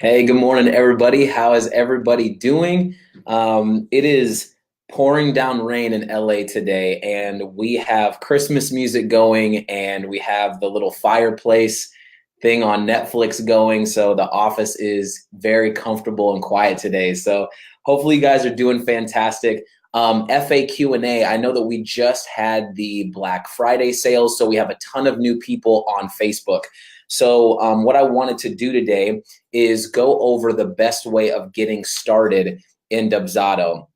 Hey, good morning, everybody. How is everybody doing? It is pouring down rain in LA today, and we have Christmas music going, and we have the little fireplace thing on Netflix going. So the office is very comfortable and quiet today. So hopefully, you guys are doing fantastic. FAQ&A, I know that we just had the Black Friday sales, so we have a ton of new people on Facebook. So what I wanted to do today is go over the best way of getting started in Dubsado.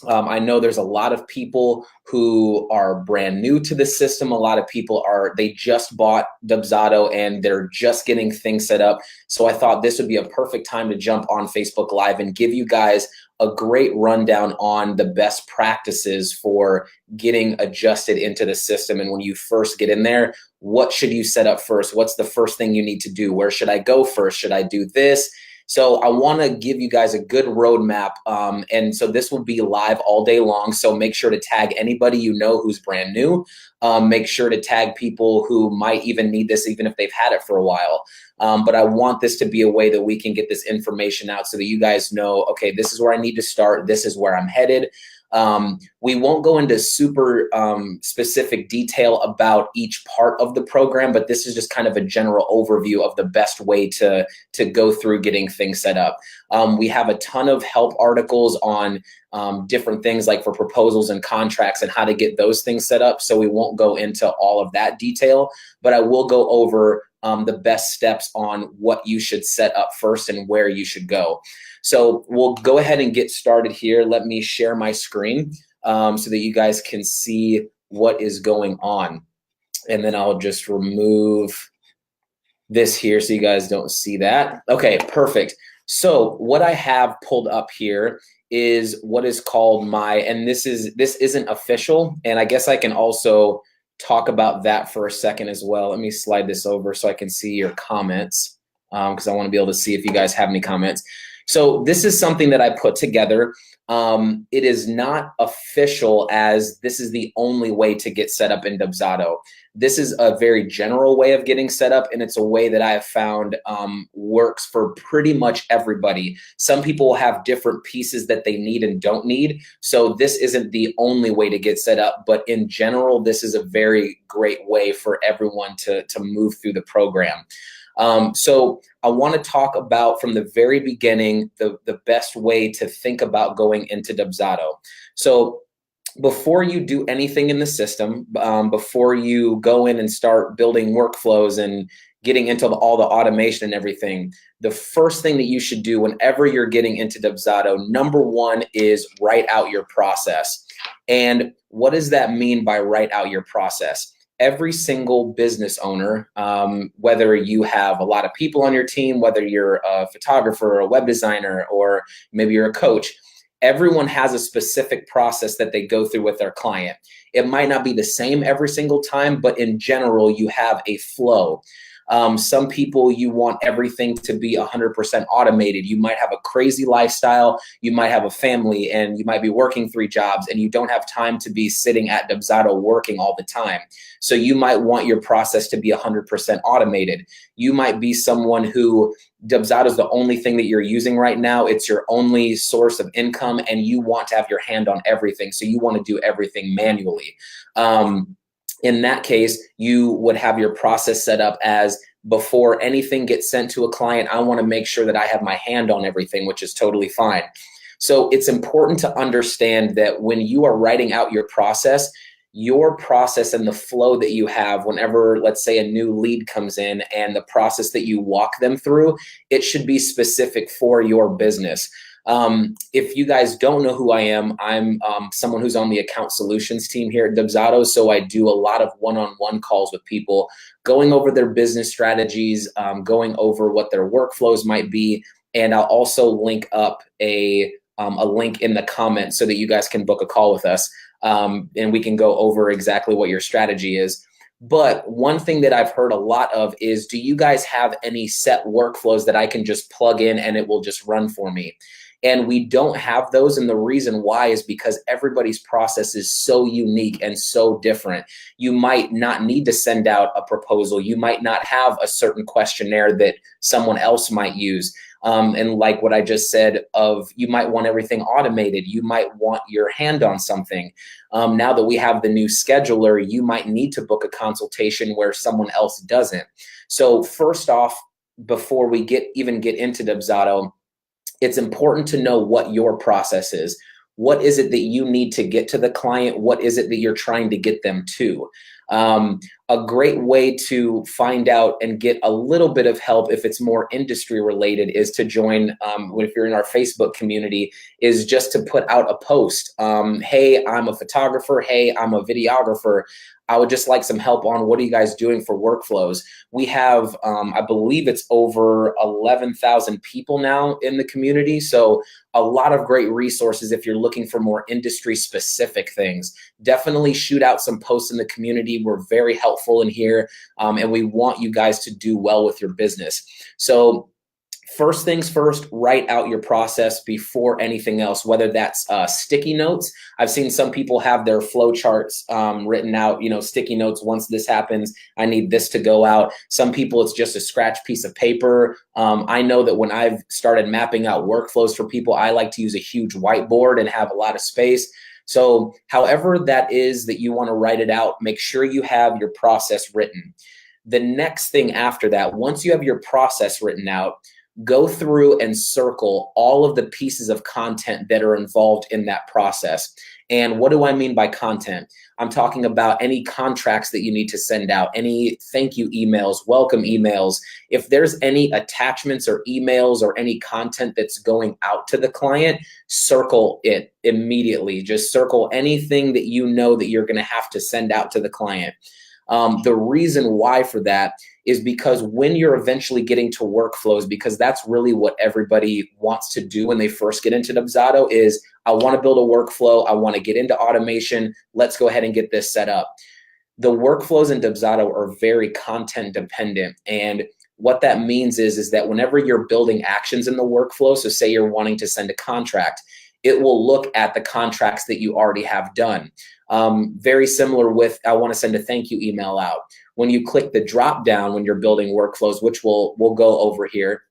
I know there's a lot of people who are brand new to the system. A lot of people they just bought Dubsado and they're just getting things set up. So I thought this would be a perfect time to jump on Facebook Live and give you guys a great rundown on the best practices for getting adjusted into the system. And when you first get in there, what should you set up first? What's the first thing you need to do? Where should I go first? Should I do this? So I want to give you guys a good roadmap. And so this will be live all day long. So make sure to tag anybody you know who's brand new. Make sure to tag people who might even need this, even if they've had it for a while. But I want this to be a way that we can get this information out so that you guys know, okay, this is where I need to start. This is where I'm headed. We won't go into super specific detail about each part of the program, but this is just kind of a general overview of the best way to go through getting things set up. We have a ton of help articles on different things like for proposals and contracts and how to get those things set up. So we won't go into all of that detail, but I will go over the best steps on what you should set up first and where you should go. So we'll go ahead and get started here. Let me share my screen so that you guys can see what is going on. And then I'll just remove this here so you guys don't see that. Okay, perfect. So what I have pulled up here is what is called and this isn't official, and I guess I can also talk about that for a second as well. Let me slide this over so I can see your comments because I want to be able to see if you guys have any comments. So this is something that I put together. It is not official as this is the only way to get set up in Dubsado. This is a very general way of getting set up, and it's a way that I have found works for pretty much everybody. Some people will have different pieces that they need and don't need. So this isn't the only way to get set up, but in general, this is a very great way for everyone to move through the program. So I want to talk about from the very beginning, the best way to think about going into Dubsado. So before you do anything in the system, before you go in and start building workflows and getting into all the automation and everything, the first thing that you should do whenever you're getting into Dubsado, number one is write out your process. And what does that mean by write out your process? Every single business owner, whether you have a lot of people on your team, whether you're a photographer or a web designer, or maybe you're a coach, everyone has a specific process that they go through with their client. It might not be the same every single time, but in general, you have a flow. Some people, you want everything to be 100% automated. You might have a crazy lifestyle. You might have a family and you might be working 3 jobs and you don't have time to be sitting at Dubsado working all the time. So you might want your process to be 100% automated. You might be someone who Dubsado is the only thing that you're using right now. It's your only source of income and you want to have your hand on everything. So you want to do everything manually. In that case, you would have your process set up as before anything gets sent to a client, I want to make sure that I have my hand on everything, which is totally fine. So it's important to understand that when you are writing out your process and the flow that you have whenever, let's say, a new lead comes in and the process that you walk them through, it should be specific for your business. If you guys don't know who I am, I'm someone who's on the account solutions team here at Dubsado. So I do a lot of one-on-one calls with people, going over their business strategies, going over what their workflows might be. And I'll also link up a link in the comments so that you guys can book a call with us. And we can go over exactly what your strategy is. But one thing that I've heard a lot of is, do you guys have any set workflows that I can just plug in and it will just run for me? And we don't have those. And the reason why is because everybody's process is so unique and so different. You might not need to send out a proposal. You might not have a certain questionnaire that someone else might use. And like what I just said of, you might want everything automated. You might want your hand on something. Now that we have the new scheduler, you might need to book a consultation where someone else doesn't. So first off, before we even get into Dubsado, it's important to know what your process is. What is it that you need to get to the client? What is it that you're trying to get them to? A great way to find out and get a little bit of help if it's more industry related is to join, if you're in our Facebook community, is just to put out a post. Hey, I'm a photographer. Hey, I'm a videographer. I would just like some help on what are you guys doing for workflows. We have, I believe it's over 11,000 people now in the community. So a lot of great resources if you're looking for more industry specific things. Definitely shoot out some posts in the community. We're very helpful in here, and we want you guys to do well with your business. So first things first, write out your process before anything else, whether that's sticky notes. I've seen some people have their flow charts written out, sticky notes. Once this happens, I need this to go out. Some people, it's just a scratch piece of paper. I know that when I've started mapping out workflows for people, I like to use a huge whiteboard and have a lot of space. So however that is that you want to write it out, make sure you have your process written. The next thing after that, once you have your process written out, go through and circle all of the pieces of content that are involved in that process. And what do I mean by content? I'm talking about any contracts that you need to send out, any thank you emails, welcome emails. If there's any attachments or emails or any content that's going out to the client, circle it immediately. Just circle anything that you know that you're going to have to send out to the client. The reason why for that is because when you're eventually getting to workflows, because that's really what everybody wants to do when they first get into Dubsado is, I want to build a workflow. I want to get into automation. Let's go ahead and get this set up. The workflows in Dubsado are very content dependent. And what that means is that whenever you're building actions in the workflow, so say you're wanting to send a contract, it will look at the contracts that you already have done. Very similar with, I want to send a thank you email out. When you click the drop down when you're building workflows, which we'll go over here,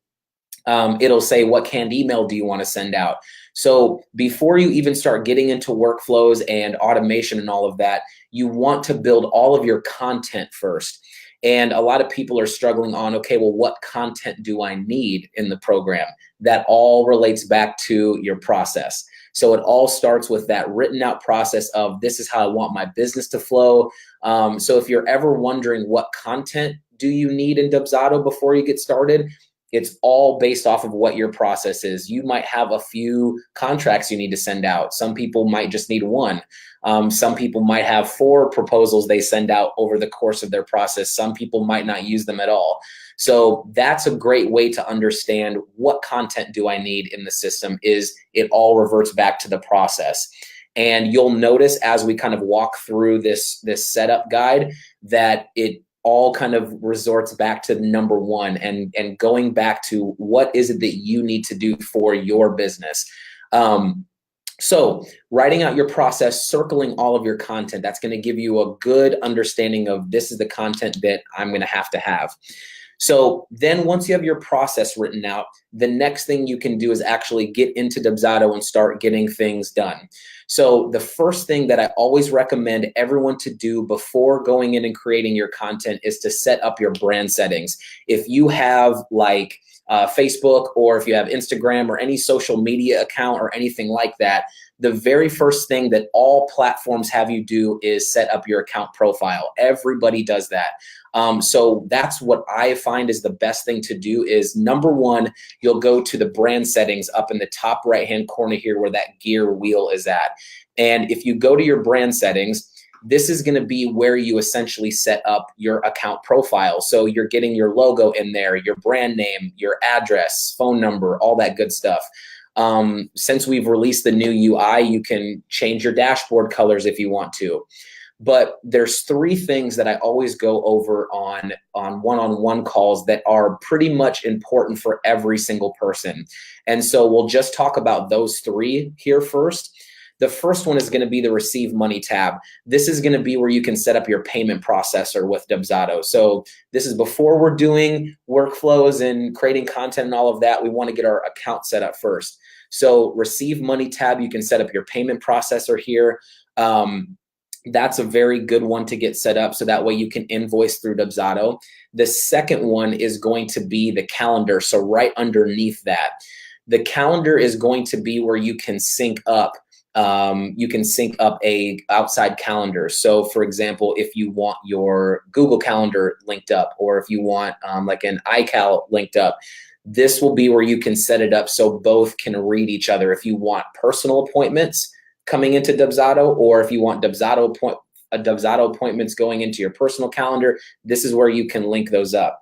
it'll say, what canned email do you want to send out? So before you even start getting into workflows and automation and all of that, you want to build all of your content first. And a lot of people are struggling on, okay, well, what content do I need in the program? That all relates back to your process. So it all starts with that written out process of, this is how I want my business to flow. So if you're ever wondering what content do you need in Dubsado before you get started, it's all based off of what your process is. You might have a few contracts you need to send out. Some people might just need one. Some people might have 4 proposals they send out over the course of their process. Some people might not use them at all. So that's a great way to understand what content do I need in the system. Is it all reverts back to the process. And you'll notice as we kind of walk through this setup guide that it all kind of resorts back to number one and going back to what is it that you need to do for your business. So writing out your process, circling all of your content, that's going to give you a good understanding of, this is the content that I'm going to have. So then once you have your process written out, the next thing you can do is actually get into Dubsado and start getting things done. So the first thing that I always recommend everyone to do before going in and creating your content is to set up your brand settings. If you have like Facebook, or if you have Instagram or any social media account or anything like that, the very first thing that all platforms have you do is set up your account profile. Everybody does that. So that's what I find is the best thing to do is, number one, you'll go to the brand settings up in the top right-hand corner here where that gear wheel is at. And if you go to your brand settings, this is going to be where you essentially set up your account profile. So you're getting your logo in there, your brand name, your address, phone number, all that good stuff. Since we've released the new UI, you can change your dashboard colors if you want to. But there's three things that I always go over on one-on-one calls that are pretty much important for every single person. And so we'll just talk about those three here first. The first one is going to be the receive money tab. This is going to be where you can set up your payment processor with Dubsado. So this is before we're doing workflows and creating content and all of that. We want to get our account set up first. So receive money tab, you can set up your payment processor here. That's a very good one to get set up so that way you can invoice through Dubsado. The second one is going to be the calendar. So right underneath that, the calendar is going to be where you can sync up. You can sync up a outside calendar. So for example, if you want your Google Calendar linked up, or if you want like an iCal linked up, this will be where you can set it up so both can read each other. If you want personal appointments coming into Dubsado, or if you want Dubsado appointments going into your personal calendar, this is where you can link those up.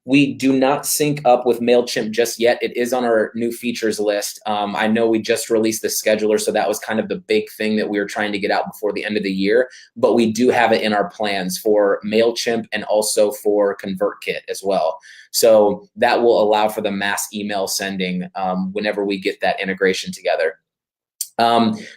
We do not sync up with MailChimp just yet. It is on our new features list. I know we just released the scheduler, so that was kind of the big thing that we were trying to get out before the end of the year, but we do have it in our plans for MailChimp and also for ConvertKit as well. So that will allow for the mass email sending whenever we get that integration together.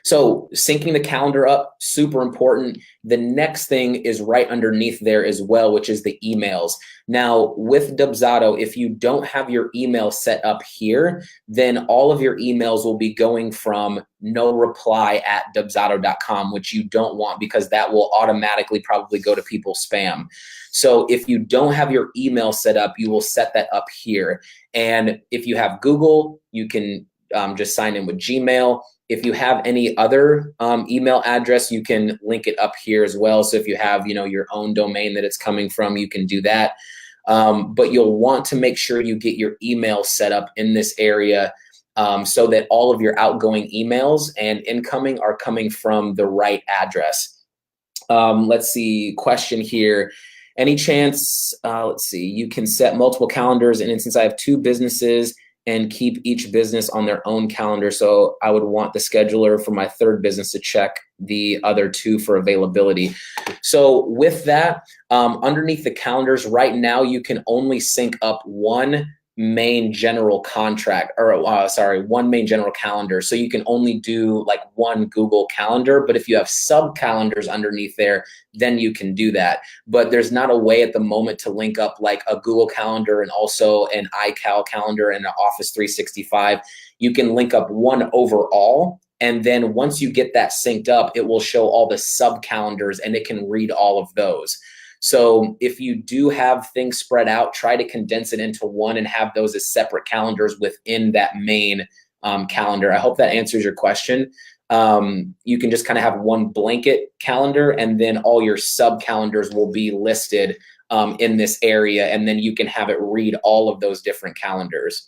So syncing the calendar up, super important. The next thing is right underneath there as well, which is the emails. Now with Dubsado, if you don't have your email set up here, then all of your emails will be going from noreply@dubsado.com, which you don't want because that will automatically probably go to people's spam. So if you don't have your email set up, you will set that up here. And if you have Google, you can just sign in with Gmail. If you have any other email address, you can link it up here as well. So if you have, your own domain that it's coming from, you can do that. But you'll want to make sure you get your email set up in this area so that all of your outgoing emails and incoming are coming from the right address. Let's see, question here. Any chance, let's see, you can set multiple calendars, and since I have two businesses, and keep each business on their own calendar. So I would want the scheduler for my third business to check the other two for availability. So with that, underneath the calendars right now, you can only sync up one main general contract, or one main general calendar. So you can only do like one Google Calendar, but if you have sub calendars underneath there, then you can do that. But there's not a way at the moment to link up like a Google Calendar and also an iCal calendar and an Office 365. You can link up one overall. And then once you get that synced up, it will show all the sub calendars and it can read all of those. So if you do have things spread out, try to condense it into one and have those as separate calendars within that main calendar. I hope that answers your question. You can just kind of have one blanket calendar and then all your sub calendars will be listed in this area, and then you can have it read all of those different calendars.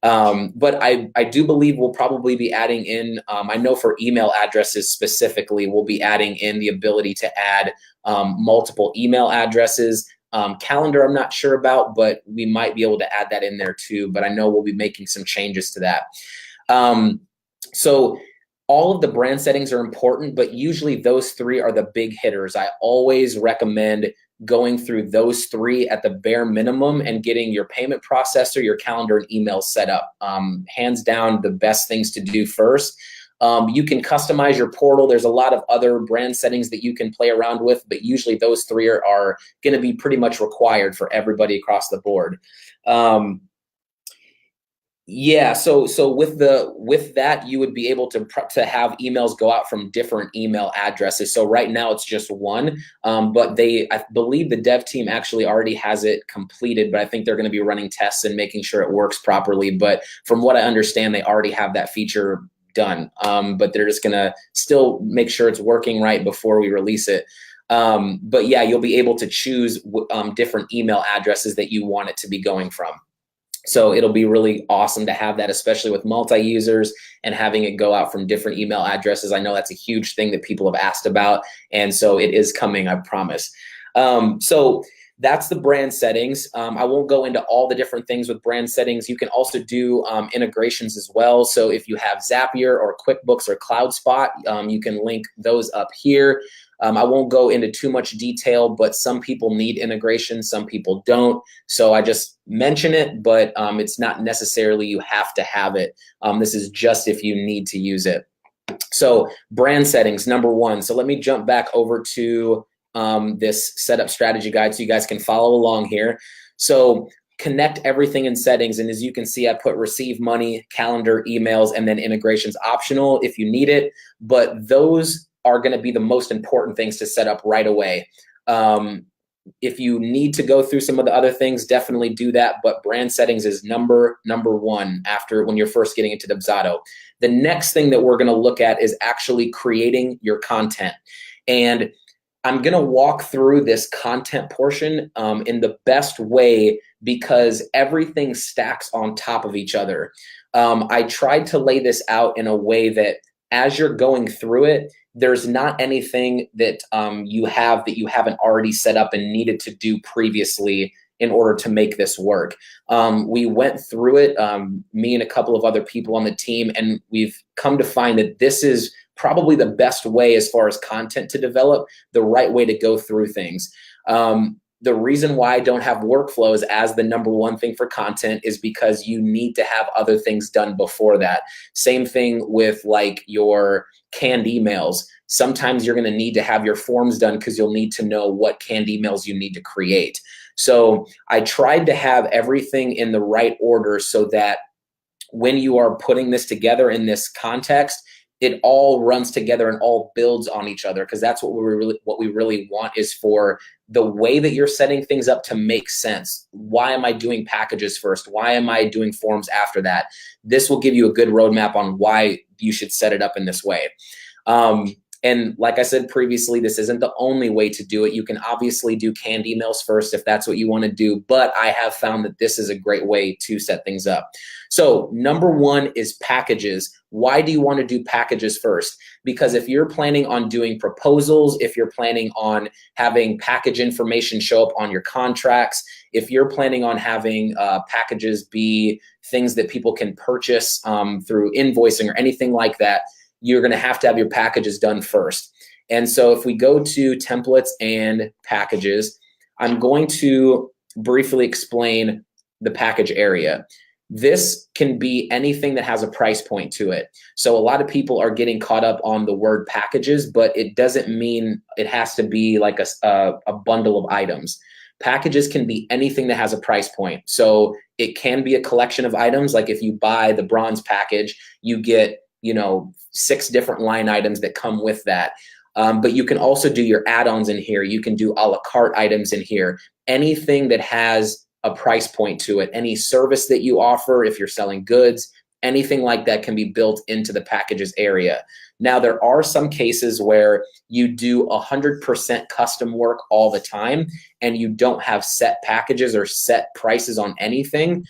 But I do believe we'll probably be adding in, I know for email addresses specifically, we'll be adding in the ability to add multiple email addresses. Calendar, I'm not sure about, but we might be able to add that in there too. But I know we'll be making some changes to that. So all of the brand settings are important, but usually those three are the big hitters. I always recommend going through those three at the bare minimum and getting your payment processor, your calendar, and email set up. Hands down, the best things to do first. You can customize your portal. There's a lot of other brand settings that you can play around with, but usually those three are going to be pretty much required for everybody across the board. Yeah, so with that, you would be able to have emails go out from different email addresses. So right now it's just one, but I believe the dev team actually already has it completed, but I think they're going to be running tests and making sure it works properly. But from what I understand, they already have that feature done, but they're just going to still make sure it's working right before we release it. But yeah, you'll be able to choose different email addresses that you want it to be going from. So it'll be really awesome to have that, especially with multi-users and having it go out from different email addresses. I know that's a huge thing that people have asked about, and so it is coming, I promise. So that's the brand settings. I won't go into all the different things with brand settings. You can also do integrations as well. So if you have Zapier or QuickBooks or CloudSpot, you can link those up here. I won't go into too much detail, but some people need integration, some people don't. So I just mention it, but it's not necessarily you have to have it. This is just if you need to use it. So brand settings, number one. So let me jump back over to this setup strategy guide so you guys can follow along here. So connect everything in settings. And as you can see, I put receive money, calendar, emails, and then integrations optional if you need it. But those are going to be the most important things to set up right away. If you need to go through some of the other things, definitely do that. But brand settings is number one after when you're first getting into Dubsado. The next thing that we're going to look at is actually creating your content. And I'm going to walk through this content portion in the best way because everything stacks on top of each other. I tried to lay this out in a way that as you're going through it, there's not anything that you have that you haven't already set up and needed to do previously in order to make this work. We went through it, me and a couple of other people on the team, and we've come to find that this is probably the best way as far as content to develop, the right way to go through things. The reason why I don't have workflows as the number one thing for content is because you need to have other things done before that. Same thing with like your canned emails. Sometimes you're going to need to have your forms done because you'll need to know what canned emails you need to create. So I tried to have everything in the right order so that when you are putting this together in this context, it all runs together and all builds on each other, because that's what we really want is for the way that you're setting things up to make sense. Why am I doing packages first? Why am I doing forms after that? This will give you a good roadmap on why you should set it up in this way. And like I said previously, this isn't the only way to do it. You can obviously do canned emails first if that's what you want to do, but I have found that this is a great way to set things up. So number one is packages. Why do you want to do packages first? Because if you're planning on doing proposals, if you're planning on having package information show up on your contracts, if you're planning on having packages be things that people can purchase through invoicing or anything like that, you're going to have your packages done first. And so if we go to templates and packages, I'm going to briefly explain the package area. This can be anything that has a price point to it. So a lot of people are getting caught up on the word packages, but it doesn't mean it has to be like a bundle of items. Packages can be anything that has a price point. So it can be a collection of items. Like if you buy the bronze package, you get 6 different line items that come with that. But you can also do your add-ons in here. You can do a la carte items in here. Anything that has a price point to it, any service that you offer, if you're selling goods, anything like that can be built into the packages area. Now, there are some cases where you do 100% custom work all the time and you don't have set packages or set prices on anything.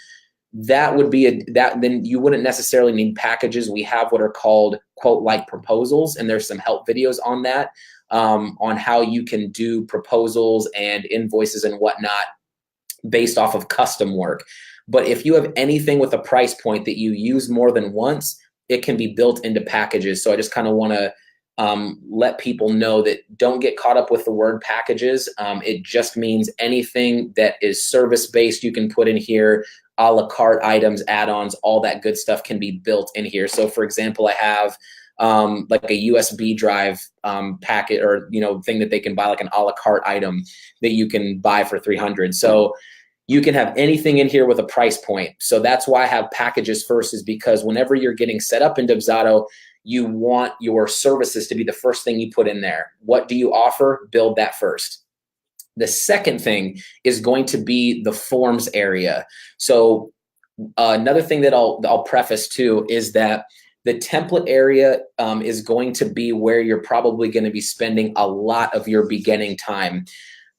That would be then you wouldn't necessarily need packages. We have what are called quote like proposals, and there's some help videos on that, on how you can do proposals and invoices and whatnot based off of custom work. But if you have anything with a price point that you use more than once, it can be built into packages. So I just kind of want to let people know that don't get caught up with the word packages. It just means anything that is service-based you can put in here. A la carte items, add-ons, all that good stuff can be built in here. So for example, I have like a USB drive packet or thing that they can buy, like an a la carte item that you can buy for $300. So you can have anything in here with a price point. So that's why I have packages first, is because whenever you're getting set up in Dubsado, you want your services to be the first thing you put in there. What do you offer? Build that first. The second thing is going to be the forms area. So another thing that I'll preface too is that the template area is going to be where you're probably going to be spending a lot of your beginning time.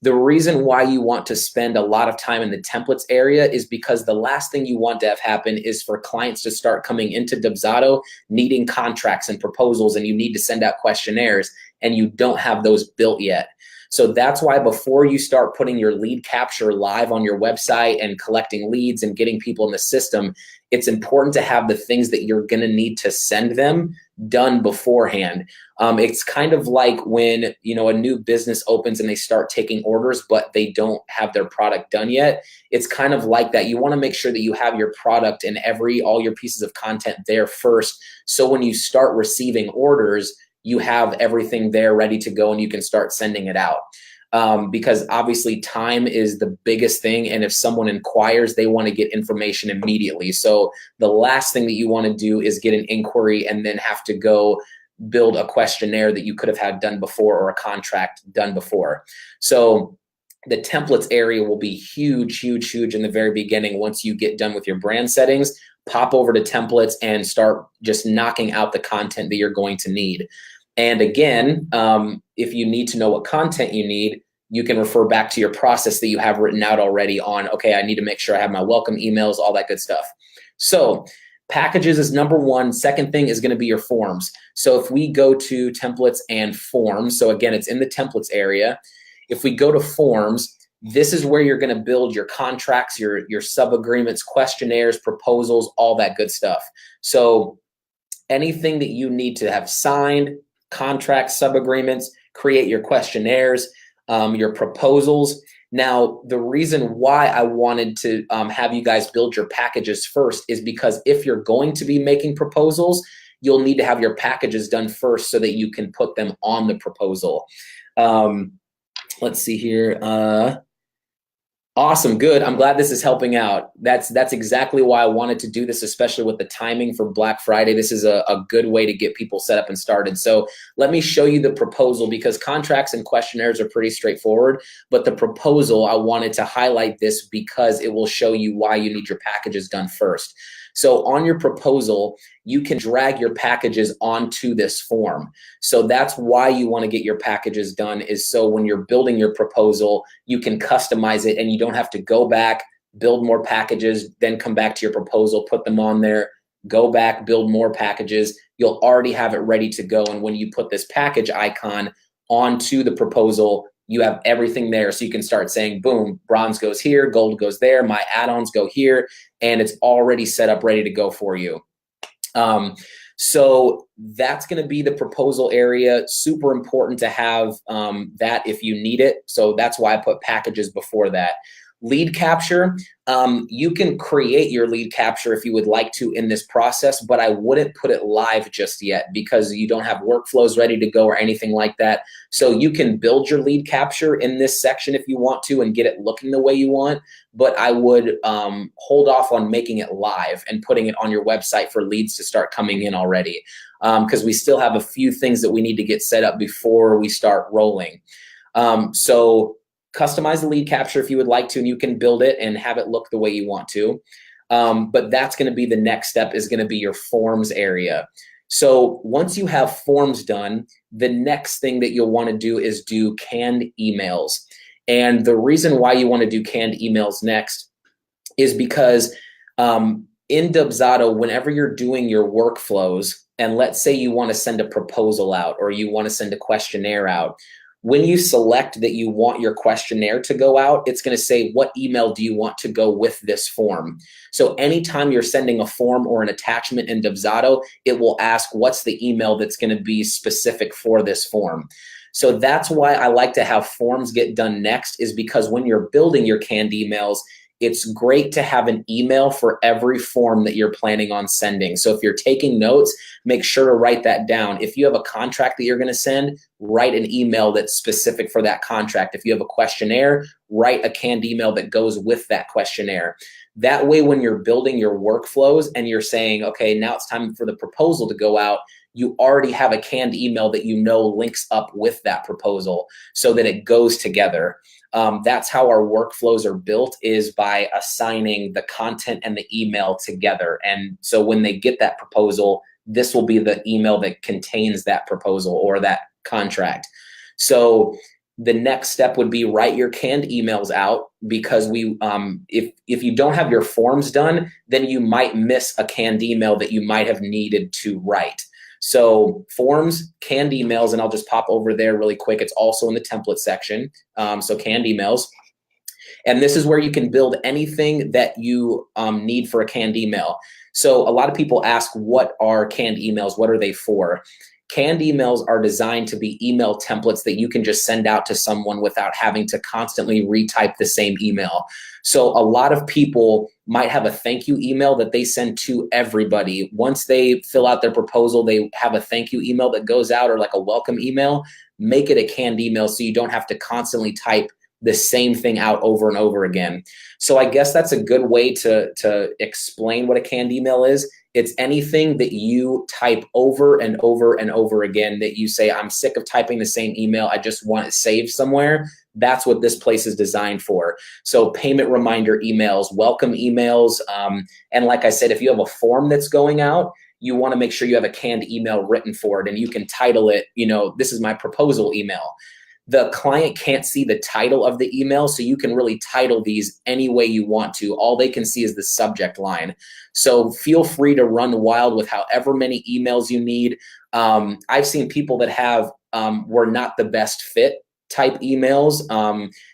The reason why you want to spend a lot of time in the templates area is because the last thing you want to have happen is for clients to start coming into Dubsado needing contracts and proposals, and you need to send out questionnaires and you don't have those built yet. So that's why before you start putting your lead capture live on your website and collecting leads and getting people in the system, it's important to have the things that you're going to need to send them done beforehand. It's kind of like when, you know, a new business opens and they start taking orders, but they don't have their product done yet. It's kind of like that. You want to make sure that you have your product and all your pieces of content there first. So when you start receiving orders, you have everything there ready to go and you can start sending it out. Because obviously time is the biggest thing. And if someone inquires, they want to get information immediately. So the last thing that you want to do is get an inquiry and then have to go build a questionnaire that you could have had done before or a contract done before. So the templates area will be huge, huge, huge in the very beginning. Once you get done with your brand settings, pop over to templates and start just knocking out the content that you're going to need. And again, if you need to know what content you need, you can refer back to your process that you have written out already on, okay, I need to make sure I have my welcome emails, all that good stuff. So packages is number one. Second thing is going to be your forms. So if we go to templates and forms, so again, it's in the templates area. If we go to forms, this is where you're going to build your contracts, your sub-agreements, questionnaires, proposals, all that good stuff. So anything that you need to have signed, contracts, sub-agreements, create your questionnaires, your proposals. Now, the reason why I wanted to have you guys build your packages first is because if you're going to be making proposals, you'll need to have your packages done first so that you can put them on the proposal. Let's see here. Awesome, good. I'm glad this is helping out. That's exactly why I wanted to do this, especially with the timing for Black Friday. This is a good way to get people set up and started. So let me show you the proposal, because contracts and questionnaires are pretty straightforward, but the proposal, I wanted to highlight this because it will show you why you need your packages done first. So on your proposal, you can drag your packages onto this form. So that's why you want to get your packages done, is so when you're building your proposal, you can customize it and you don't have to go back, build more packages, then come back to your proposal, put them on there, go back, build more packages. You'll already have it ready to go. And when you put this package icon onto the proposal, you have everything there. So you can start saying, boom, bronze goes here, gold goes there, my add-ons go here, and it's already set up, ready to go for you. So that's going to be the proposal area. Super important to have that if you need it. So that's why I put packages before that. Lead capture, you can create your lead capture if you would like to in this process, but I wouldn't put it live just yet because you don't have workflows ready to go or anything like that. So you can build your lead capture in this section if you want to and get it looking the way you want, but I would hold off on making it live and putting it on your website for leads to start coming in already, because we still have a few things that we need to get set up before we start rolling. So customize the lead capture if you would like to, and you can build it and have it look the way you want to. But that's going to be the next step, is going to be your forms area. So once you have forms done, the next thing that you'll want to do is do canned emails. And the reason why you want to do canned emails next is because in Dubsado, whenever you're doing your workflows, and let's say you want to send a proposal out or you want to send a questionnaire out, when you select that you want your questionnaire to go out, it's going to say, what email do you want to go with this form? So anytime you're sending a form or an attachment in Dubsado, it will ask, what's the email that's going to be specific for this form? So that's why I like to have forms get done next, is because when you're building your canned emails, it's great to have an email for every form that you're planning on sending. So if you're taking notes, make sure to write that down. If you have a contract that you're going to send, write an email that's specific for that contract. If you have a questionnaire, write a canned email that goes with that questionnaire. That way, when you're building your workflows and you're saying, okay, now it's time for the proposal to go out, you already have a canned email that you know links up with that proposal so that it goes together. That's how our workflows are built, is by assigning the content and the email together. And so when they get that proposal, this will be the email that contains that proposal or that contract. So the next step would be write your canned emails out, because if you don't have your forms done, then you might miss a canned email that you might have needed to write. So forms, canned emails, and I'll just pop over there really quick. It's also in the template section. So canned emails. And this is where you can build anything that you need for a canned email. So a lot of people ask, what are canned emails? What are they for? Canned emails are designed to be email templates that you can just send out to someone without having to constantly retype the same email. So a lot of people might have a thank you email that they send to everybody. Once they fill out their proposal, they have a thank you email that goes out, or like a welcome email. Make it a canned email so you don't have to constantly type the same thing out over and over again. So I guess that's a good way to explain what a canned email is. It's anything that you type over and over and over again that you say, I'm sick of typing the same email, I just want it saved somewhere. That's what this place is designed for. So payment reminder emails, welcome emails, and like I said, if you have a form that's going out, you want to make sure you have a canned email written for it, and you can title it, this is my proposal email. The client can't see the title of the email, so you can really title these any way you want to. All they can see is the subject line. So feel free to run wild with however many emails you need. I've seen people that have were not the best fit type emails.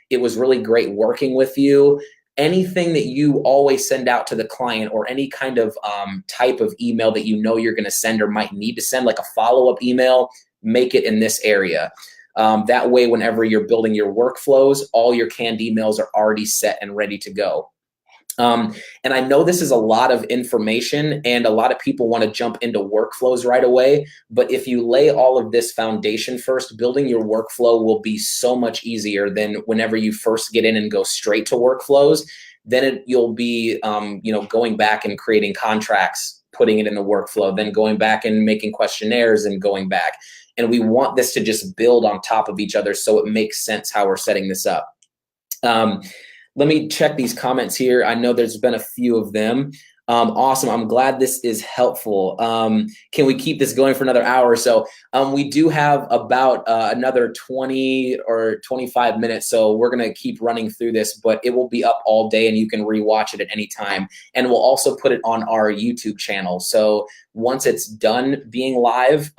It was really great working with you. Anything that you always send out to the client, or any kind of type of email that you're going to send or might need to send, like a follow-up email, make it in this area. That way, whenever you're building your workflows, all your canned emails are already set and ready to go. And I know this is a lot of information, and a lot of people want to jump into workflows right away. But if you lay all of this foundation first, building your workflow will be so much easier than whenever you first get in and go straight to workflows. Then you'll be, going back and creating contracts, putting it in the workflow, then going back and making questionnaires and going back. And we want this to just build on top of each other so it makes sense how we're setting this up. Let me check these comments here. I know there's been a few of them. Awesome. I'm glad this is helpful. Can we keep this going for another hour or so? We do have about another 20 or 25 minutes, so we're going to keep running through this, but it will be up all day and you can rewatch it at any time. And we'll also put it on our YouTube channel. So once it's done being live,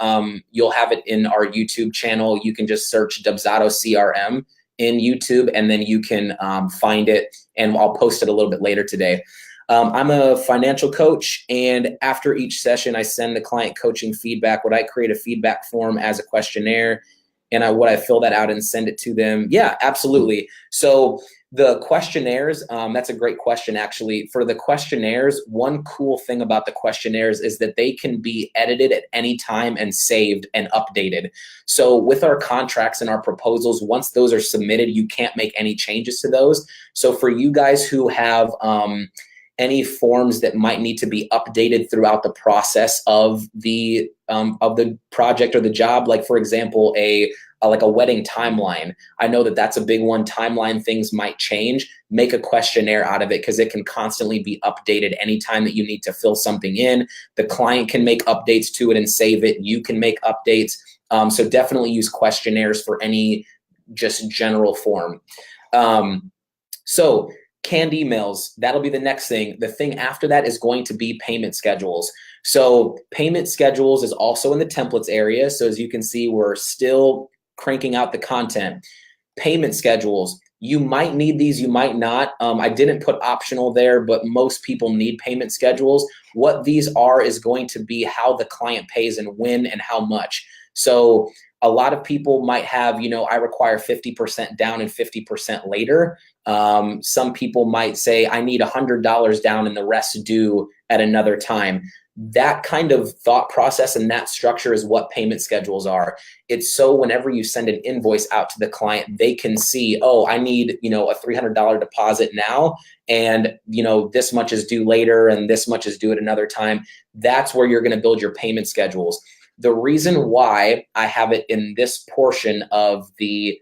you'll have it in our YouTube channel. You can just search Dubsado CRM in YouTube, and then you can find it, and I'll post it a little bit later today. I'm a financial coach, and after each session, I send the client coaching feedback. Would I create a feedback form as a questionnaire, and would I fill that out and send it to them? Yeah, absolutely. So the questionnaires, that's a great question, actually. For the questionnaires, one cool thing about the questionnaires is that they can be edited at any time and saved and updated. So with our contracts and our proposals, once those are submitted, you can't make any changes to those. So for you guys who have any forms that might need to be updated throughout the process of the project or the job, like for example, like a wedding timeline. I know that that's a big one. Timeline things might change. Make a questionnaire out of it, because it can constantly be updated anytime that you need to fill something in. The client can make updates to it and save it. You can make updates. So definitely use questionnaires for any just general form. So canned emails, that'll be the next thing. The thing after that is going to be payment schedules. So payment schedules is also in the templates area. So as you can see, we're still cranking out the content. Payment schedules, you might need these, you might not. I didn't put optional there, but most people need payment schedules. What these are is going to be how the client pays and when and how much. So a lot of people might have, I require 50% down and 50% later. Some people might say, I need $100 down and the rest due at another time. That kind of thought process and that structure is what payment schedules are. It's so whenever you send an invoice out to the client, they can see, oh, I need, a $300 deposit now, and, this much is due later and this much is due at another time. That's where you're going to build your payment schedules. The reason why I have it in this portion of the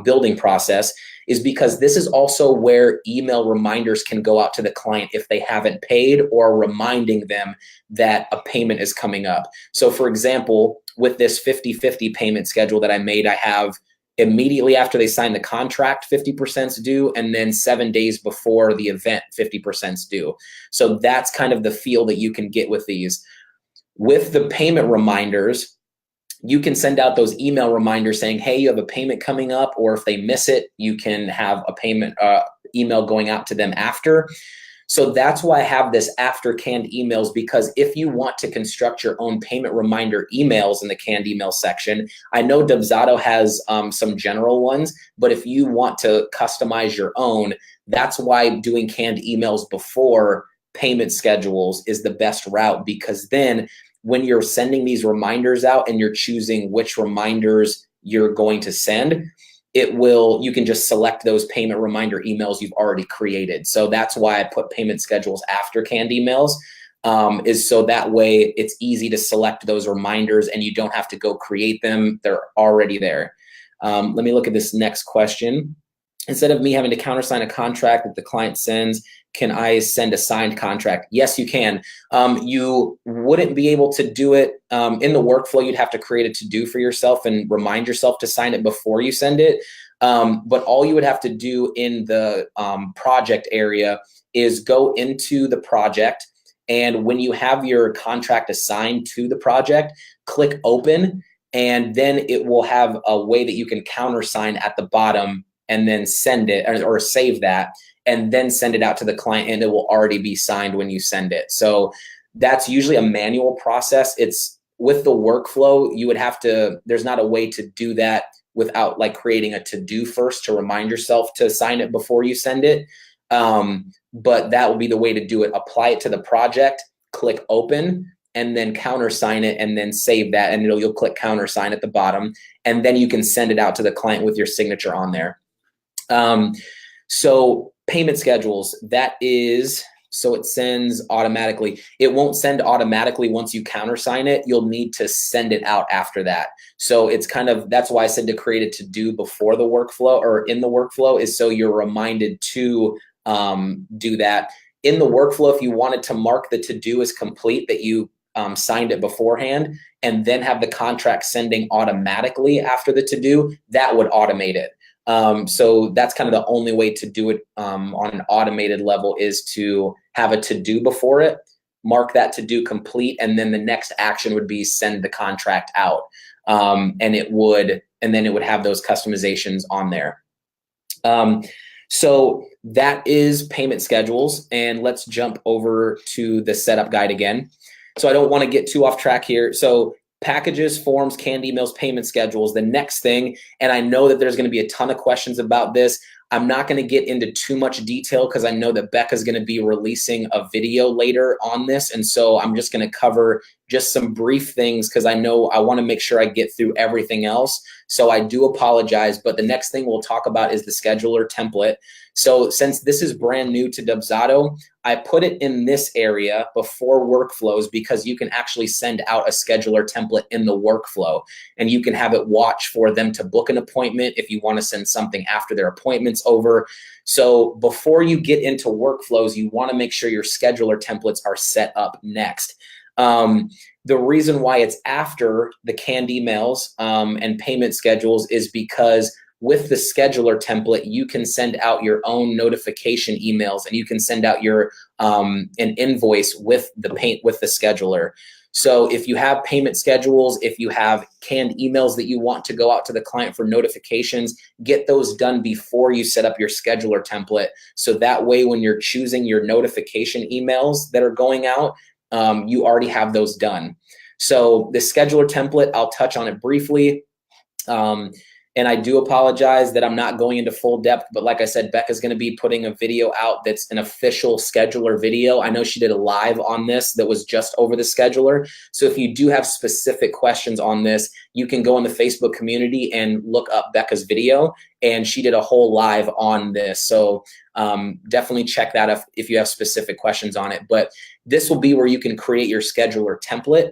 building process is because this is also where email reminders can go out to the client if they haven't paid, or reminding them that a payment is coming up. So for example, with this 50-50 payment schedule that I made, I have immediately after they sign the contract, 50% is due, and then 7 days before the event, 50% is due. So that's kind of the feel that you can get with these. With the payment reminders, you can send out those email reminders saying, hey, you have a payment coming up, or if they miss it, you can have a payment, email going out to them after. So that's why I have this after canned emails, because if you want to construct your own payment reminder emails in the canned email section, I know Dubsado has some general ones, but if you want to customize your own, that's why doing canned emails before payment schedules is the best route, because then when you're sending these reminders out and you're choosing which reminders you're going to send, you can just select those payment reminder emails you've already created. So that's why I put payment schedules after canned emails, is so that way it's easy to select those reminders and you don't have to go create them. They're already there. Let me look at this next question. Instead of me having to countersign a contract that the client sends, can I send a signed contract? Yes, you can. You wouldn't be able to do it in the workflow. You'd have to create a to-do for yourself and remind yourself to sign it before you send it. But all you would have to do in the project area is go into the project, and when you have your contract assigned to the project, click open, and then it will have a way that you can countersign at the bottom and then send it or save that, and then send it out to the client, and it will already be signed when you send it. So that's usually a manual process. It's with the workflow, you would have to, there's not a way to do that without like creating a to-do first to remind yourself to sign it before you send it. But that will be the way to do it. Apply it to the project, click open, and then countersign it, and then save that, and you'll click countersign at the bottom, and then you can send it out to the client with your signature on there. So payment schedules, that is, so it sends automatically. It won't send automatically once you countersign it. You'll need to send it out after that. So it's kind of, that's why I said to create a to-do before the workflow, or in the workflow, is so you're reminded to do that. In the workflow, if you wanted to mark the to-do as complete, that you signed it beforehand, and then have the contract sending automatically after the to-do, that would automate it. So that's kind of the only way to do it on an automated level, is to have a to-do before it, mark that to-do complete, and then the next action would be send the contract out. And then it would have those customizations on there. So that is payment schedules, and let's jump over to the setup guide again. So I don't want to get too off track here. So packages, forms, canned emails, payment schedules. The next thing, and I know that there's going to be a ton of questions about this. I'm not going to get into too much detail because I know that Becca's going to be releasing a video later on this. And so I'm just going to cover just some brief things because I know I want to make sure I get through everything else. So I do apologize, but the next thing we'll talk about is the scheduler template. So since this is brand new to Dubsado, I put it in this area before workflows because you can actually send out a scheduler template in the workflow, and you can have it watch for them to book an appointment if you want to send something after their appointment's over. So before you get into workflows, you want to make sure your scheduler templates are set up next. The reason why it's after the canned emails and payment schedules is because with the scheduler template, you can send out your own notification emails, and you can send out your an invoice with the scheduler. So if you have payment schedules, if you have canned emails that you want to go out to the client for notifications, get those done before you set up your scheduler template. So that way, when you're choosing your notification emails that are going out, you already have those done. So the scheduler template, I'll touch on it briefly. And I do apologize that I'm not going into full depth, but like I said, Becca's going to be putting a video out that's an official scheduler video. I know she did a live on this that was just over the scheduler. So if you do have specific questions on this, you can go in the Facebook community and look up Becca's video, and she did a whole live on this. So definitely check that out if you have specific questions on it. But this will be where you can create your scheduler template.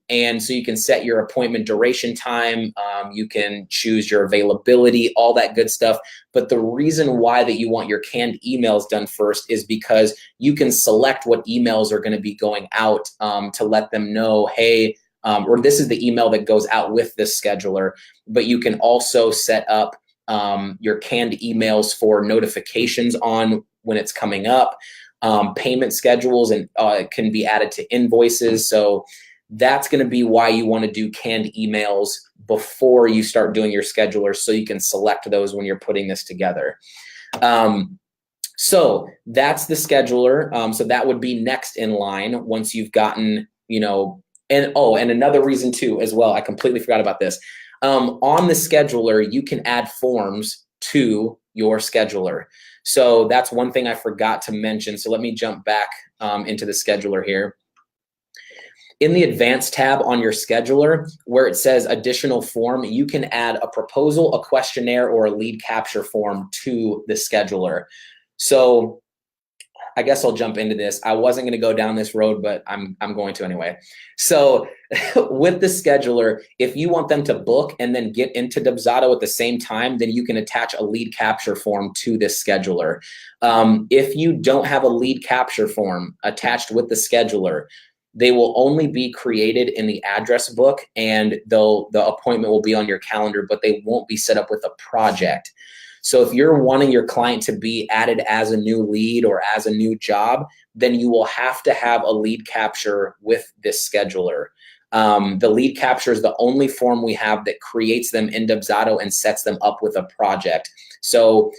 And so you can set your appointment duration time, you can choose your availability, all that good stuff. But the reason why that you want your canned emails done first is because you can select what emails are going to be going out to let them know, hey, or this is the email that goes out with this scheduler. But you can also set up your canned emails for notifications on when it's coming up. Payment schedules and can be added to invoices. So that's going to be why you want to do canned emails before you start doing your scheduler, so you can select those when you're putting this together. So that's the scheduler. So that would be next in line once you've gotten, and and another reason too, as well, I completely forgot about this. On the scheduler, you can add forms to your scheduler. So that's one thing I forgot to mention. So let me jump back into the scheduler here. In the advanced tab on your scheduler, where it says additional form, you can add a proposal, a questionnaire, or a lead capture form to the scheduler. So I guess I'll jump into this. I wasn't going to go down this road, but I'm going to anyway. So with the scheduler, if you want them to book and then get into Dubsado at the same time, then you can attach a lead capture form to this scheduler. If you don't have a lead capture form attached with the scheduler, they will only be created in the address book, and the appointment will be on your calendar, but they won't be set up with a project. So if you're wanting your client to be added as a new lead or as a new job, then you will have to have a lead capture with this scheduler. The lead capture is the only form we have that creates them in Dubsado and sets them up with a project. So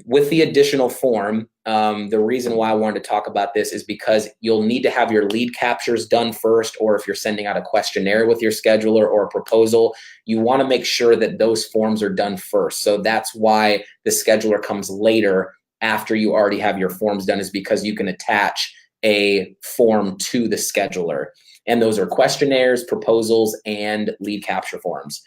with the additional form, the reason why I wanted to talk about this is because you'll need to have your lead captures done first, or if you're sending out a questionnaire with your scheduler or a proposal, you want to make sure that those forms are done first. So that's why the scheduler comes later after you already have your forms done, is because you can attach a form to the scheduler. And those are questionnaires, proposals, and lead capture forms.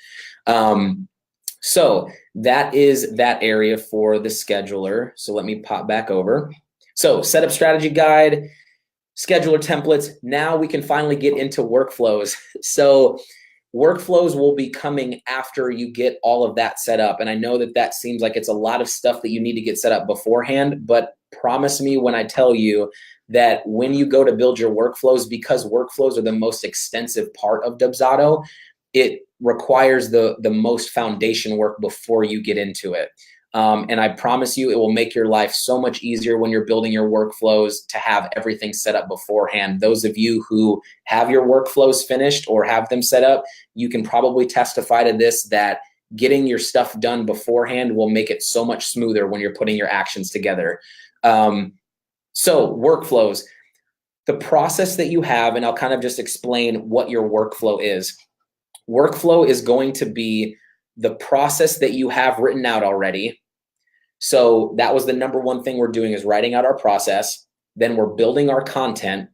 So that is that area for the scheduler. So let me pop back over. So setup strategy guide, scheduler templates. Now we can finally get into workflows. So workflows will be coming after you get all of that set up. And I know that that seems like it's a lot of stuff that you need to get set up beforehand, but promise me when I tell you that when you go to build your workflows, because workflows are the most extensive part of Dubsado, it requires the most foundation work before you get into it. And I promise you, it will make your life so much easier when you're building your workflows to have everything set up beforehand. Those of you who have your workflows finished or have them set up, you can probably testify to this, that getting your stuff done beforehand will make it so much smoother when you're putting your actions together. So workflows, the process that you have, and I'll kind of just explain what your workflow is. Workflow is going to be the process that you have written out already. So that was the number one thing we're doing, is writing out our process. Then we're building our content.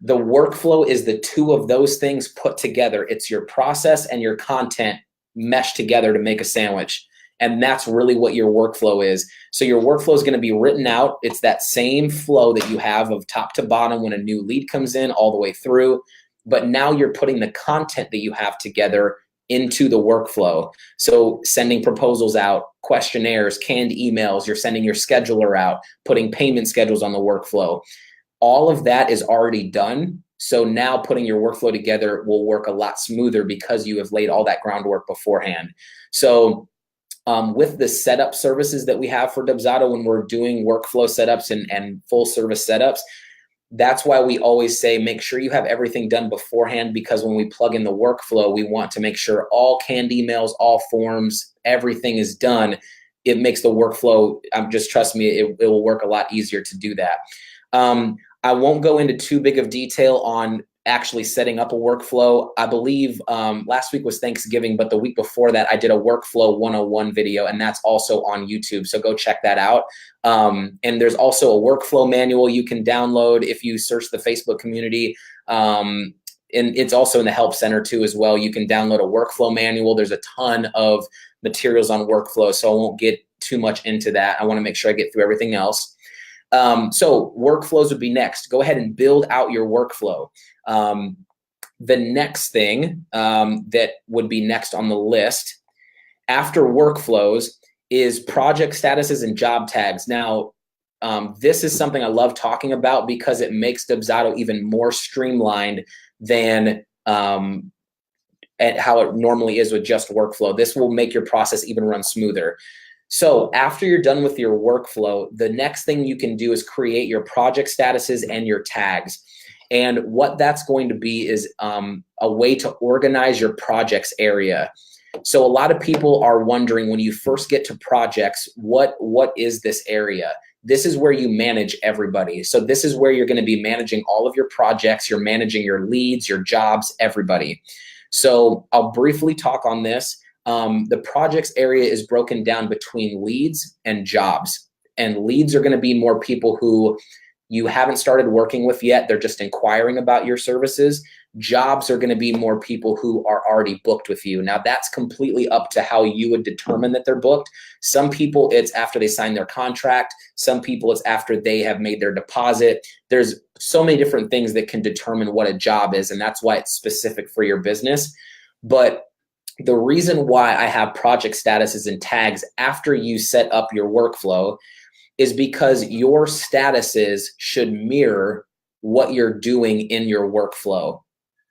The workflow is the two of those things put together. It's your process and your content meshed together to make a sandwich. And that's really what your workflow is. So your workflow is going to be written out. It's that same flow that you have of top to bottom when a new lead comes in, all the way through. But now you're putting the content that you have together into the workflow. So sending proposals out, questionnaires, canned emails, you're sending your scheduler out, putting payment schedules on the workflow. All of that is already done. So now putting your workflow together will work a lot smoother because you have laid all that groundwork beforehand. So with the setup services that we have for Dubsado, when we're doing workflow setups and full service setups, that's why we always say make sure you have everything done beforehand, because when we plug in the workflow, we want to make sure all canned emails, all forms, everything is done. It makes the workflow, just trust me, it will work a lot easier to do that. I won't go into too big of detail on actually setting up a workflow. I believe last week was Thanksgiving, but the week before that, I did a workflow 101 video, and that's also on YouTube. So go check that out. And there's also a workflow manual you can download if you search the Facebook community. And it's also in the help center too as well. You can download a workflow manual. There's a ton of materials on workflow, so I won't get too much into that. I want to make sure I get through everything else. So workflows would be next. Go ahead and build out your workflow. The next thing that would be next on the list after workflows is project statuses and job tags. Now, this is something I love talking about because it makes Dubsado even more streamlined than at how it normally is with just workflow. This will make your process even run smoother. So after you're done with your workflow, the next thing you can do is create your project statuses and your tags. And what that's going to be is a way to organize your projects area. So a lot of people are wondering when you first get to projects, what is this area? This is where you manage everybody. So this is where you're going to be managing all of your projects. You're managing your leads, your jobs, everybody. So I'll briefly talk on this. The projects area is broken down between leads and jobs. And leads are going to be more people who you haven't started working with yet. They're just inquiring about your services. Jobs are going to be more people who are already booked with you. Now, that's completely up to how you would determine that they're booked. Some people, it's after they sign their contract. Some people, it's after they have made their deposit. There's so many different things that can determine what a job is, and that's why it's specific for your business. But the reason why I have project statuses and tags after you set up your workflow is because your statuses should mirror what you're doing in your workflow.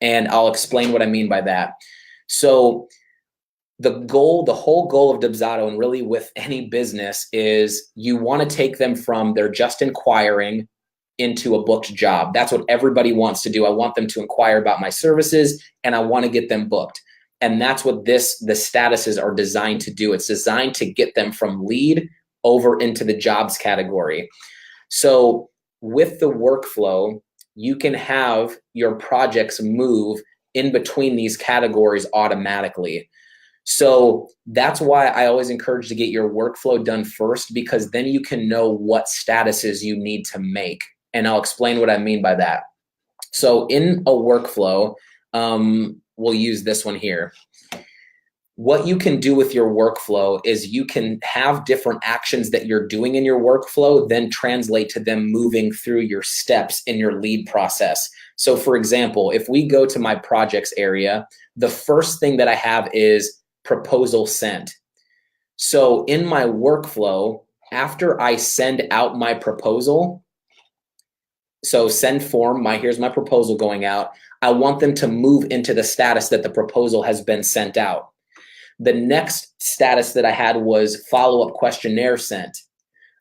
And I'll explain what I mean by that. So the whole goal of Dubsado, and really with any business, is you want to take them from they're just inquiring into a booked job. That's what everybody wants to do. I want them to inquire about my services and I want to get them booked. And that's what the statuses are designed to do. It's designed to get them from lead over into the jobs category. So with the workflow, you can have your projects move in between these categories automatically. So that's why I always encourage to get your workflow done first, because then you can know what statuses you need to make. And I'll explain what I mean by that. So in a workflow, we'll use this one here. What you can do with your workflow is you can have different actions that you're doing in your workflow, then translate to them moving through your steps in your lead process. So for example, if we go to my projects area, the first thing that I have is proposal sent. So in my workflow, after I send out my proposal, so send form, here's my proposal going out, I want them to move into the status that the proposal has been sent out. The next status that I had was follow-up questionnaire sent.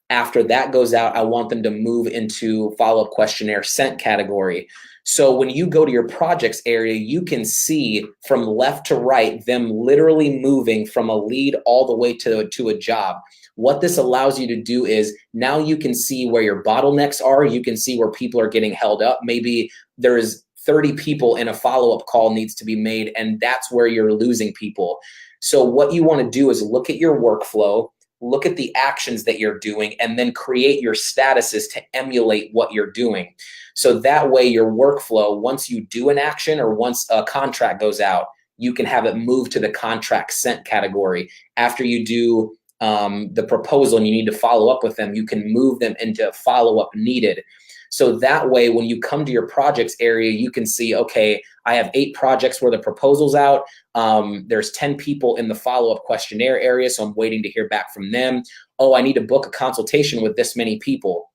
After that goes out, I want them to move into follow-up questionnaire sent category. So when you go to your projects area, you can see from left to right them literally moving from a lead all the way to a job. What this allows you to do is now you can see where your bottlenecks are. You can see where people are getting held up. Maybe there's 30 people in a follow-up call needs to be made, and that's where you're losing people. So what you want to do is look at your workflow, look at the actions that you're doing, and then create your statuses to emulate what you're doing. So that way your workflow, once you do an action or once a contract goes out, you can have it move to the contract sent category. After you do the proposal and you need to follow up with them, you can move them into follow-up needed. So that way, when you come to your projects area, you can see, okay, I have 8 projects where the proposal's out. There's 10 people in the follow-up questionnaire area, so I'm waiting to hear back from them. Oh, I need to book a consultation with this many people.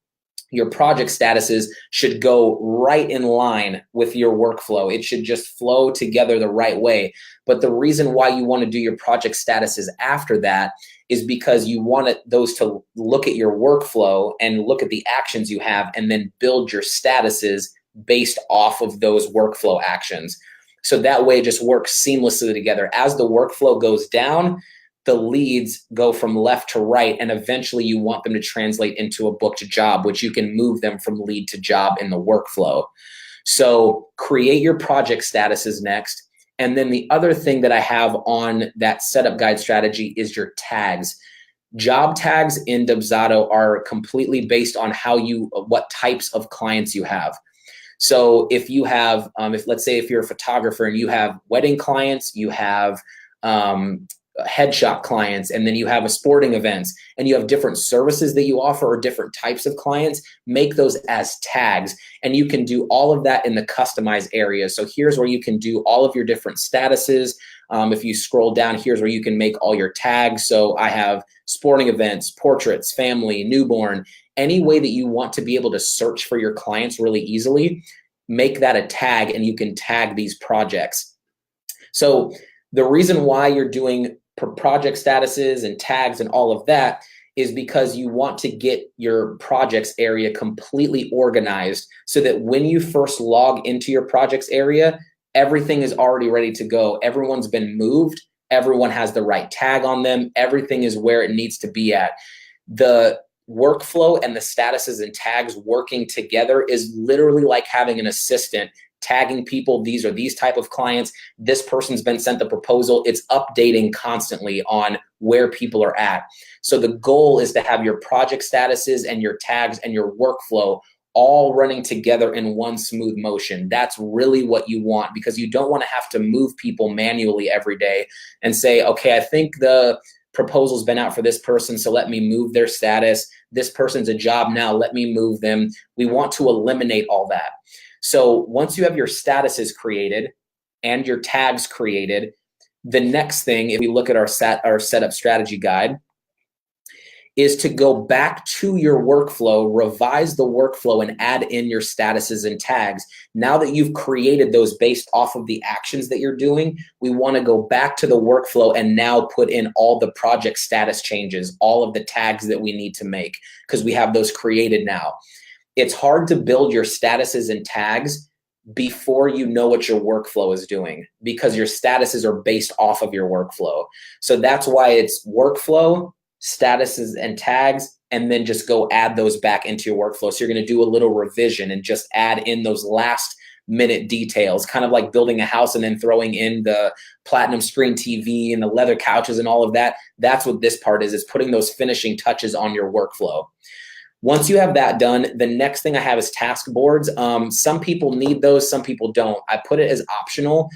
Your project statuses should go right in line with your workflow. It should just flow together the right way. But the reason why you want to do your project statuses after that is because you want those to look at your workflow and look at the actions you have and then build your statuses based off of those workflow actions. So that way it just works seamlessly together. As the workflow goes down, the leads go from left to right, and eventually you want them to translate into a booked job, which you can move them from lead to job in the workflow. So create your project statuses next. And then the other thing that I have on that setup guide strategy is your tags. Job tags in Dubsado are completely based on what types of clients you have. So if you have, let's say if you're a photographer and you have wedding clients, you have headshot clients, and then you have a sporting events, and you have different services that you offer or different types of clients, make those as tags. And you can do all of that in the customize area. So here's where you can do all of your different statuses. If you scroll down, here's where you can make all your tags. So I have sporting events, portraits, family, newborn, any way that you want to be able to search for your clients really easily, make that a tag, and you can tag these projects. So the reason why you're doing project statuses and tags and all of that is because you want to get your projects area completely organized so that when you first log into your projects area, everything is already ready to go. Everyone's been moved Everyone has the right tag on them. Everything is where it needs to be at. The workflow and the statuses and tags working together is literally like having an assistant tagging people. These are these type of clients. This person's been sent the proposal. It's updating constantly on where people are at. So the goal is to have your project statuses and your tags and your workflow all running together in one smooth motion. That's really what you want, because you don't want to have to move people manually every day and say, okay, I think the proposal's been out for this person, so let me move their status. This person's a job now, let me move them. We want to eliminate all that. So once you have your statuses created and your tags created, the next thing, if we look at our setup strategy guide, is to go back to your workflow, revise the workflow, and add in your statuses and tags. Now that you've created those based off of the actions that you're doing, we want to go back to the workflow and now put in all the project status changes, all of the tags that we need to make, because we have those created now. It's hard to build your statuses and tags before you know what your workflow is doing, because your statuses are based off of your workflow. So that's why it's workflow, statuses and tags, and then just go add those back into your workflow. So you're going to do a little revision and just add in those last minute details, kind of like building a house and then throwing in the platinum screen TV and the leather couches and all of that. That's what this part is putting those finishing touches on your workflow. Once you have that done, the next thing I have is task boards. Some people need those, some people don't. I put it as optional.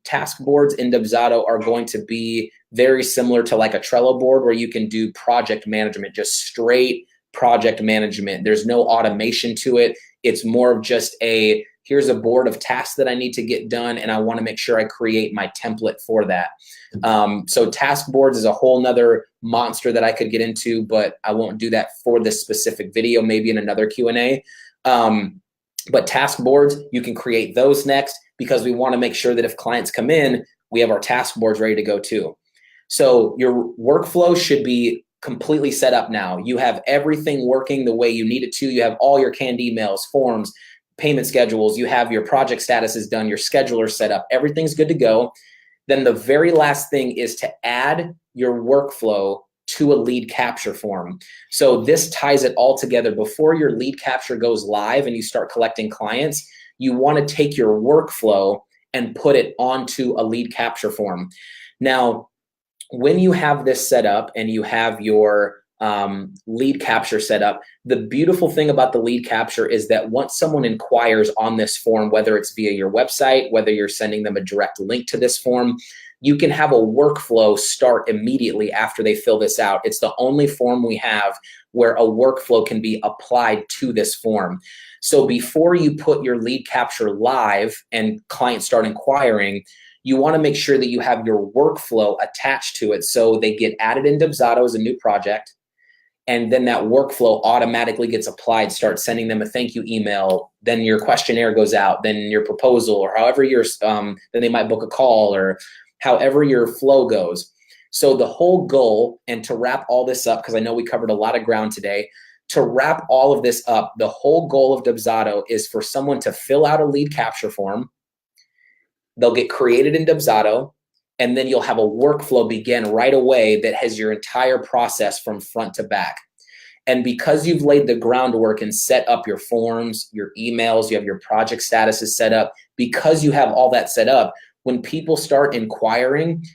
Task boards in Dubsado are going to be very similar to like a Trello board, where you can do project management, just straight project management. There's no automation to it. It's more of just here's a board of tasks that I need to get done, and I want to make sure I create my template for that. So task boards is a whole nother monster that I could get into, but I won't do that for this specific video, maybe in another Q&A. But task boards, you can create those next, because we want to make sure that if clients come in, we have our task boards ready to go too. So your workflow should be completely set up now. You have everything working the way you need it to. You have all your canned emails, forms, payment schedules. You have your project statuses done, your scheduler set up. Everything's good to go. Then the very last thing is to add your workflow to a lead capture form. So this ties it all together. Before your lead capture goes live and you start collecting clients, you want to take your workflow and put it onto a lead capture form. Now, when you have this set up and you have your lead capture set up, the beautiful thing about the lead capture is that once someone inquires on this form, whether it's via your website, whether you're sending them a direct link to this form, you can have a workflow start immediately after they fill this out. It's the only form we have where a workflow can be applied to this form. So before you put your lead capture live and clients start inquiring, you want to make sure that you have your workflow attached to it, so they get added in Dubsado as a new project, and then that workflow automatically gets applied. Start sending them a thank you email, then your questionnaire goes out, then your proposal, or however then they might book a call, or however your flow goes. So the whole goal, and to wrap all this up, because I know we covered a lot of ground today, to wrap all of this up, the whole goal of Dubsado is for someone to fill out a lead capture form. They'll get created in Dubsado, and then you'll have a workflow begin right away that has your entire process from front to back. And because you've laid the groundwork and set up your forms, your emails, you have your project statuses set up, because you have all that set up, when people start inquiring,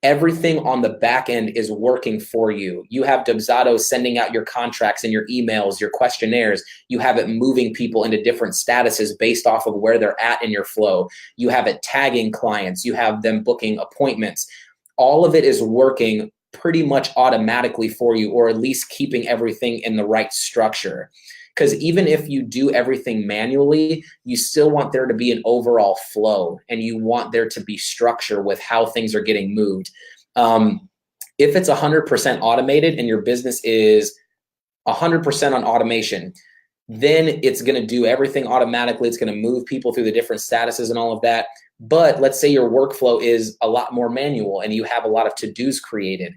everything on the back end is working for you. You have Dubsado sending out your contracts and your emails, your questionnaires. You have it moving people into different statuses based off of where they're at in your flow. You have it tagging clients. You have them booking appointments. All of it is working pretty much automatically for you, or at least keeping everything in the right structure. Because even if you do everything manually, you still want there to be an overall flow, and you want there to be structure with how things are getting moved. If it's 100% automated and your business is 100% on automation, then it's going to do everything automatically. It's going to move people through the different statuses and all of that. But let's say your workflow is a lot more manual and you have a lot of to-dos created.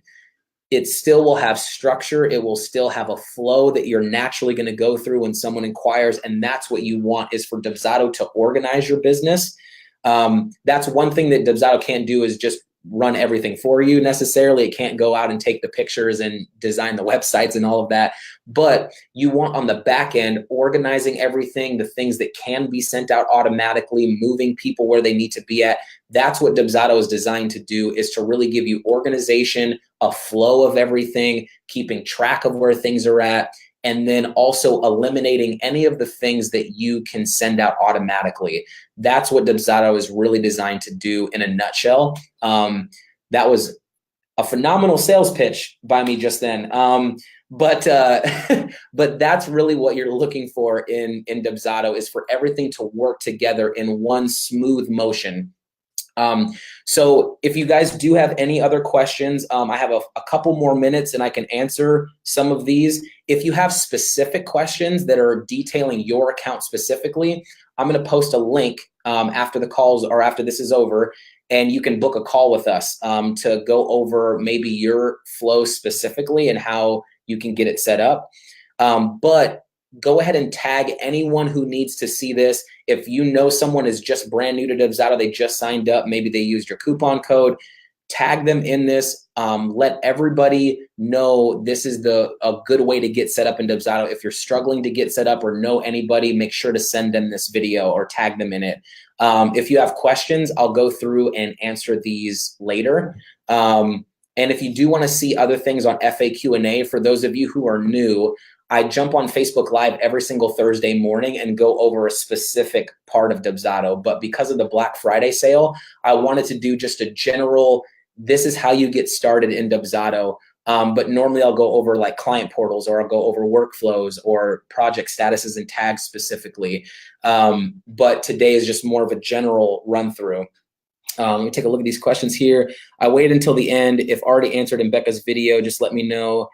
It still will have structure. It will still have a flow that you're naturally going to go through when someone inquires. And that's what you want, is for Dubsado to organize your business. That's one thing that Dubsado can't do, is just run everything for you necessarily. It can't go out and take the pictures and design the websites and all of that. But you want on the back end, organizing everything, the things that can be sent out automatically, moving people where they need to be at. That's what Dubsado is designed to do, is to really give you organization, a flow of everything, keeping track of where things are at, and then also eliminating any of the things that you can send out automatically. That's what Dubsado is really designed to do in a nutshell. That was a phenomenal sales pitch by me just then. But that's really what you're looking for in Dubsado, is for everything to work together in one smooth motion. So if you guys do have any other questions, I have a couple more minutes and I can answer some of these. If you have specific questions that are detailing your account specifically, I'm going to post a link after the calls or after this is over, and you can book a call with us to go over maybe your flow specifically and how you can get it set up. But go ahead and tag anyone who needs to see this. If you know someone is just brand new to Dubsado, they just signed up, maybe they used your coupon code, tag them in this. Let everybody know this is a good way to get set up in Dubsado. If you're struggling to get set up or know anybody, make sure to send them this video or tag them in it. If you have questions, I'll go through and answer these later. And if you do want to see other things on FAQ&A, for those of you who are new, I jump on Facebook Live every single Thursday morning and go over a specific part of Dubsado. But because of the Black Friday sale, I wanted to do just a general, this is how you get started in Dubsado. But normally I'll go over like client portals, or I'll go over workflows or project statuses and tags specifically. But today is just more of a general run through. Let me take a look at these questions here. I waited until the end. If already answered in Becca's video, just let me know.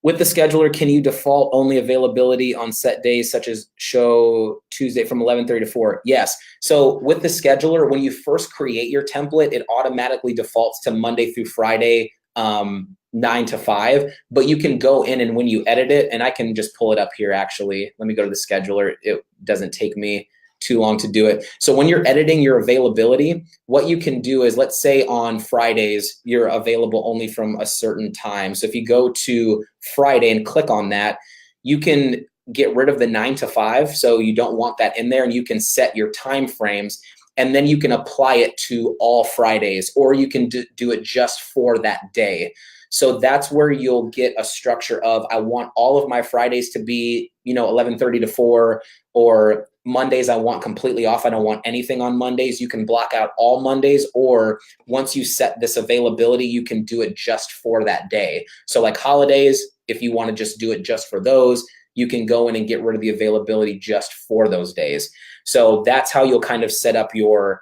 With the scheduler, can you default only availability on set days, such as show Tuesday from 11:30 to 4? Yes. So with the scheduler, when you first create your template, it automatically defaults to Monday through Friday, 9 to 5. But you can go in, and when you edit it, and I can just pull it up here actually. Let me go to the scheduler. It doesn't take me too long to do it. So when you're editing your availability, what you can do is, let's say on Fridays, you're available only from a certain time. So if you go to Friday and click on that, you can get rid of the 9 to 5. So you don't want that in there, and you can set your time frames, and then you can apply it to all Fridays, or you can do it just for that day. So that's where you'll get a structure of, I want all of my Fridays to be, 11:30 to 4, or Mondays I want completely off. I don't want anything on Mondays. You can block out all Mondays, or once you set this availability, you can do it just for that day. So like holidays, if you want to just do it just for those, you can go in and get rid of the availability just for those days. So that's how you'll kind of set up your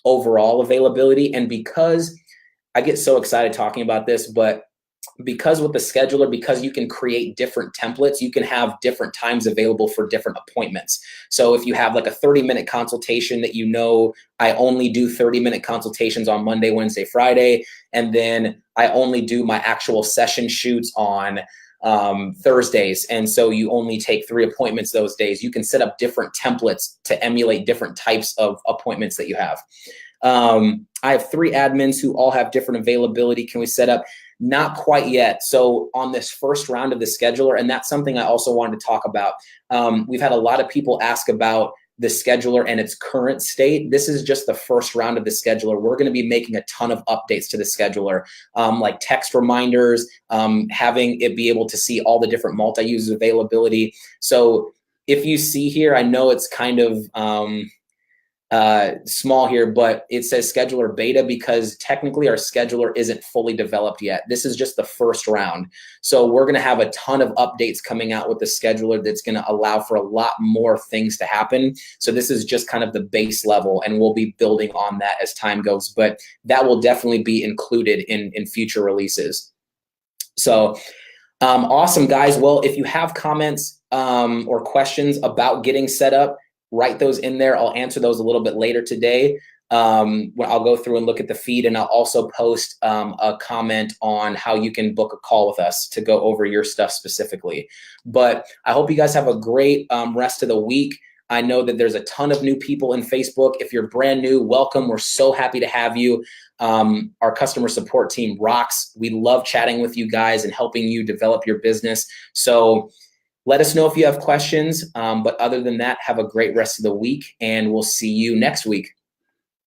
overall availability. And because I get so excited talking about this, but because with the scheduler, because you can create different templates, you can have different times available for different appointments. So if you have like a 30-minute consultation that I only do 30-minute consultations on Monday, Wednesday, Friday, and then I only do my actual session shoots on Thursdays, and so you only take 3 appointments those days, you can set up different templates to emulate different types of appointments that you have. I have 3 admins who all have different availability. Can we set up? Not quite yet. So on this first round of the scheduler, and that's something I also wanted to talk about. We've had a lot of people ask about the scheduler and its current state. This is just the first round of the scheduler. We're going to be making a ton of updates to the scheduler, like text reminders, having it be able to see all the different multi-user availability. So if you see here, I know it's kind of small here, but it says scheduler beta because technically our scheduler isn't fully developed yet. This is just the first round. So we're going to have a ton of updates coming out with the scheduler that's going to allow for a lot more things to happen. So this is just kind of the base level, and we'll be building on that as time goes, but that will definitely be included in future releases. So awesome, guys. Well, if you have comments or questions about getting set up, write those in there. I'll answer those a little bit later today. When I'll go through and look at the feed, and I'll also post a comment on how you can book a call with us to go over your stuff specifically. But I hope you guys have a great rest of the week. I know that there's a ton of new people in Facebook. If you're brand new, welcome. We're so happy to have you. Our customer support team rocks. We love chatting with you guys and helping you develop your business. So let us know if you have questions. But other than that, have a great rest of the week, and we'll see you next week.